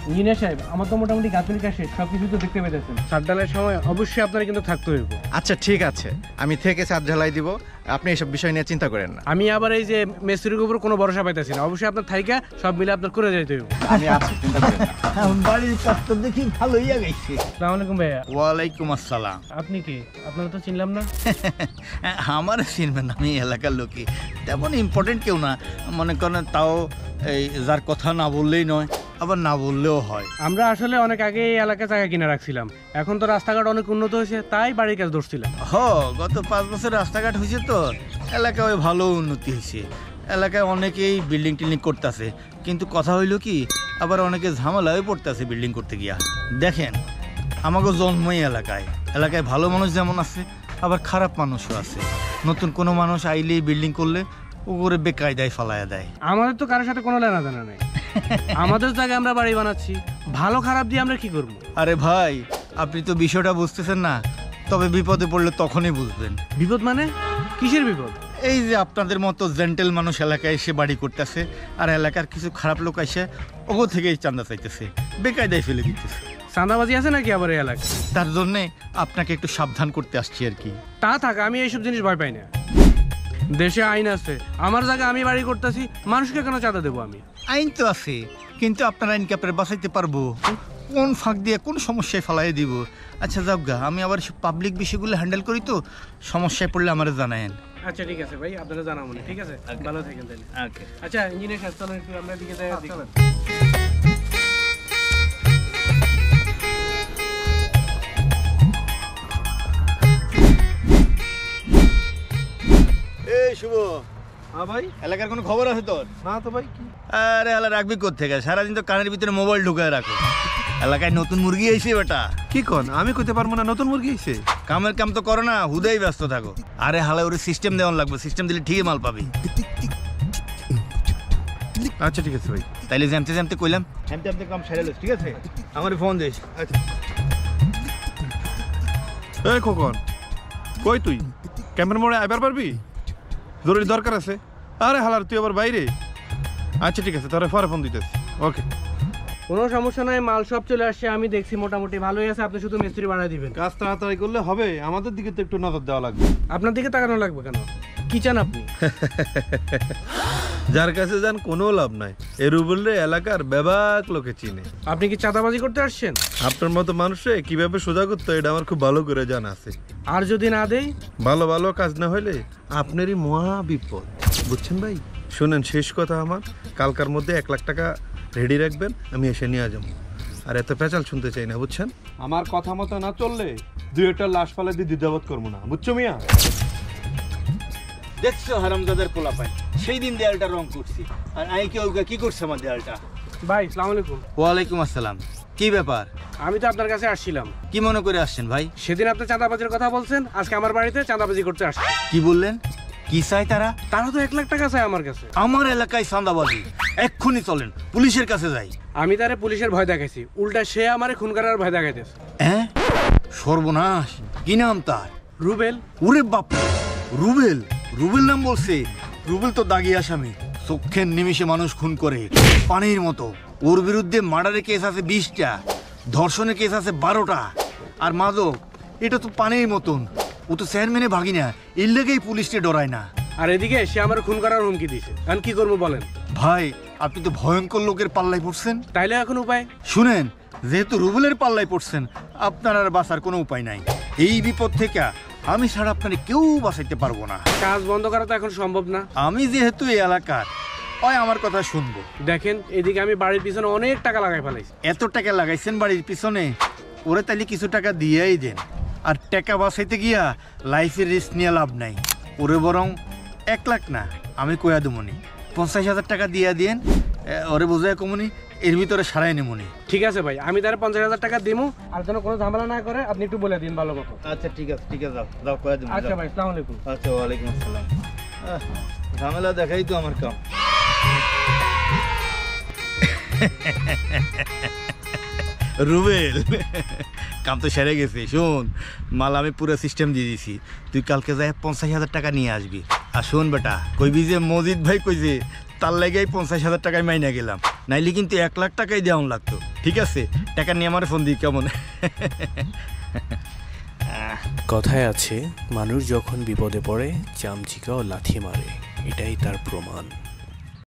Engineer সাহেব, আমার তো মোটামুটি গাছুরি কাজ শেষ, সবকিছু তো দেখতে পেতেছেন। ছাদ ঢালাইয়ের সময় অবশ্যই আপনারা কিন্তু থাকতে হইব। আচ্ছা ঠিক আছে, আমি থেকে ছাদ ঢালাই দিব, আপনি এসব বিষয় নিয়ে চিন্তা করেন না। আমি আবার এই যে মেস্ত্রির উপর কোনো ভরসা পাইতেছি না, অবশ্যই আপনার থাইকা সব মিলে আপনার করে যেতে হইব। আমি আছি, চিন্তা করেন না। বাড়ির কাজ তো দেখি ভালোই গেছে। আসসালামু আলাইকুম ভাইয়া। ওয়ালাইকুম আসসালাম। আপনি কি? আপনারা তো চিনলাম না। আমার চিনবেন আমি এলাকার লোকই, তেমন ইম্পর্টেন্ট কেউ না, মনে করেন তাও এই যার কথা না বললেই নয়, আবার না বললেও হয়। আমরা আসলে অনেক আগে এই এলাকায় জায়গা কিনে রাখছিলাম, এখন তো রাস্তাঘাট অনেক উন্নত হয়েছে, তাই বাড়ির কাজ ধরছিলাম। গত 5 বছর রাস্তাঘাট হয়েছে তো এলাকায় ভালো উন্নতি হয়েছে। এলাকায় অনেকেই বিল্ডিং টিল্ডিং করতেছে, কিন্তু কথা হইল কি আবার অনেকে ঝামেলায় পড়তেছে বিল্ডিং করতে গিয়া। দেখেন আমাকে জন্মই এলাকায়, এলাকায় ভালো মানুষ যেমন আছে আবার খারাপ মানুষও আছে। নতুন কোনো মানুষ আইলেই বিল্ডিং করলে ওরে বেকায়দায় ফালাইয়া দেয়। আমাদের তো কারোর সাথে কোনো লেনা দেনা নেই, আমাদের জায়গায় আমরা বাড়ি বানাচ্ছি, ভালো খারাপ দিয়ে আমরা কি করবো? আরে ভাই, আপনি তো বিষয়টা বুঝতেছেন না, তবে বিপদে পড়লে তখনই বুঝবেন। বিপদ মানে? কিসের বিপদ? এই যে আপনাদের মতো জেন্টেল মানুষ এলাকায় এসে বাড়ি করতেছে, আর এলাকার কিছু খারাপ লোক এসে ওগো থেকেই চাঁদা চাইতেছে, বেকায়দায় ফেলে দিতেছে। চাঁদাবাজি আছে নাকি আবার এই এলাকায়? তার জন্যে আপনাকে একটু সাবধান করতে আসছি আর কি। তা থাক, আমি এইসব জিনিস ভয় পাই না। দেশে আইন আছে, আমার জায়গায় আমি বাড়ি করতেছি, মানুষকে কেন চাঁদা দেবো আমি? আইন তো আছে, কিন্তু আপনার আইনকে আপনার বাঁচাইতে পারবো? কোন ফাঁক দিয়ে কোন সমস্যায় ফেলাই দিব? আচ্ছা যাও গা, আমি আবার পাবলিক বিষয়গুলো হ্যান্ডেল করি, তো সমস্যায় পড়লে আমার জানায়েন। আচ্ছা ঠিক আছে ভাই, আপনারা জানা মনে। ঠিক আছে, ভালো থাকেন তাহলে। আচ্ছা ইঞ্জিনিয়ার সাহেব, চলেন একটু আমরা দিকে যাই। এই শুভ, হ্যাঁ ভাই। এলাকার কোনো খবর আছে তোর? না তো ভাই। কি? আরে আলা রাখবি কোত্থেকে? সারাদিন তো কানের ভিতরে মোবাইল ঢুকায় রাখো। এলাকায় নতুন মুরগি আইছে বেটা। কি কন? আমি কইতে পারবো না নতুন মুরগি আইছে? কামের কাম তো করো না, হুদাই ব্যস্ত থাকো। আরে হালা ওরে সিস্টেম দেওয়ান লাগবে, সিস্টেম দিলে ঠিকই মাল পাবি। আচ্ছা ঠিক আছে ভাই। তাইলে জ্যামতে জ্যামতে কইলাম, জ্যামতে জ্যামতে কাম সারে লইস, ঠিক আছে? আমার ফোন দিস। আচ্ছা এই খোকন, কই তুই? ক্যামেরা মোড়ে আইবার পারবি? জরুরি দরকার আছে। আরে হালার, তুই আবার বাইরে? আচ্ছা ঠিক আছে, তোরে পরে ফোন দিতেছি। ওকে। কোনো সমস্যা নাই, মাল সব চলে আসছে, আমি দেখছি মোটামুটি ভালোই আছে, আপনি শুধু মিস্ত্রি বাড়াই দিবেন। কাজ তাড়াতাড়ি করলে হবে, আমাদের দিকে তো একটু নজর দেওয়া লাগবে। আপনার দিকে তাকানো লাগবে কেন? কি চান আপনি? যার কাছে যান কোনো লাভ নাই, এ রুবেলরে এলাকার বেবাক লোকে চিনে। আপনি কি চাঁদাবাজি করতে আসছেন? আপনার মতো মানুষে কিভাবে সোজা করতে হয় এটা আমার খুব ভালো করে জানা আছে। আর যদি না দেই? ভালো ভালো কাজ না হইলে আপনারই মহা বিপদ, বুঝছেন ভাই? শুনেন, শেষ কথা আমার, কালকার মধ্যে 1 লাখ টাকা রেডি রাখবেন, আমি এসে নিয়ে যাবো। আর এত পেঁচাল শুনতে চাই না, বুঝছেন? আমার কথা মতো না চললে 2-1টা লাশ পালে দিয়ে দ্বিধাবোধ করবো না, বুঝছো মিয়া? দেখছো হারামজাদার পোলা পাই, সেই দিন দেয়ালটা রং করছি, আর আই কেউ কি করছে আমার দেয়ালটা? ভাই আসসালামু আলাইকুম। ওয়ালাইকুম আসসালাম। কি ব্যাপার? আমি তো আপনার কাছে আসছিলাম। কি মনে করে আসছেন ভাই? সেদিন আপনি চাঁদাবাজির কথা বলছেন, আজকে আমার বাড়িতে চাঁদাবাজি করতে আসছে। কি বললেন? কি চাই তারা? তারা তো 1 লাখ টাকা চায় আমার কাছে। আমার এলাকায় চাঁদাবাজি? এক্ষুনি চলেন পুলিশের কাছে যাই। আমি তারে পুলিশের ভয় দেখাইছি, উল্টা সে আমারে খুন করার ভয় দেখাইতেছে। হ্যাঁ, সর্বনাশ! কি নাম তার? রুবেল। ওরে বাপ, রুবেল? রুবেল নাম বলছে? রুবেল তো দাগি আসামি, চোখের নিমিষে মানুষ খুন করে পানির মতো। ওর বিরুদ্ধে মার্ডারের কেস আছে 20টা, ধর্ষণের কেস আছে 12টা, আর মাদক এটা তো পানির মতন। ও তো চেয়ারম্যানে ভাগি না, এর লেগেই পুলিশকে ডরায় না। আর এদিকে সে আমার খুন করার হুমকি দিছে, এখন কি করবো বলেন? ভাই, আপনি তো ভয়ঙ্কর লোকের পাল্লায় পড়ছেন। তাইলে এখন উপায়? শুনেন, যেহেতু রুবেলের পাল্লায় পড়ছেন, আপনার আর বাঁচার কোনো উপায় নাই। এই বিপদ থেকে আমি ছাড়া আপনার কেউ বাঁচাইতে পারবো না। কাজ বন্ধ করা তো এখন সম্ভব না। আমি যেহেতু এই এলাকার, ওই আমার কথা শুনবো। দেখেন, এদিকে আমি বাড়ির পিছনে অনেক টাকা লাগাই ফেলাইছি। এত টাকা লাগাইছেন বাড়ির পিছনে, ওরে তাইলে কিছু টাকা দিয়েই দেন। আর টাকা বাঁচাইতে গিয়া লাইফের রিস্ক নিয়ে লাভ নাই। ওরে বরং 1 লাখ না, আমি কয়া দেবনি 50,000 টাকা দিয়ে দিয়েন, ওরে বোঝায় কমনি, এর ভিতরে সারাই নেমনি। ঠিক আছে ভাই, আমি তার 50,000 টাকা দিমু, আর যেন কোনো ঝামেলা না করে আপনি একটু বলে দিন ভালো মতো। আচ্ছা ঠিক আছে, ঠিক আছে, যাও যাও কয়া দেবো। আচ্ছা ভাই, আসসালামু আলাইকুম। আচ্ছা, ওয়ালাইকুম আসসালাম। ঝামেলা দেখাই তো আমার কাম। রুবেল, কাম তো সেরে গেছে। শোন, মাল আমি পুরো সিস্টেম দিয়ে দিছি, তুই কালকে যাই 50,000 টাকা নিয়ে আসবি। আর শোন বেটা, কইবি যে মজিদ ভাই কইছে তার লেগেই 50,000 টাকায় মাইনা গেলাম, নাইলে কিন্তু 1 লাখ টাকাই দেওয়া লাগতো। ঠিক আছে, টাকা নিয়ে আমার ফোন দিই কেমন? কথায় আছে, মানুষ যখন বিপদে পড়ে চামচিকা ও লাথি মারে, এটাই তার প্রমাণ।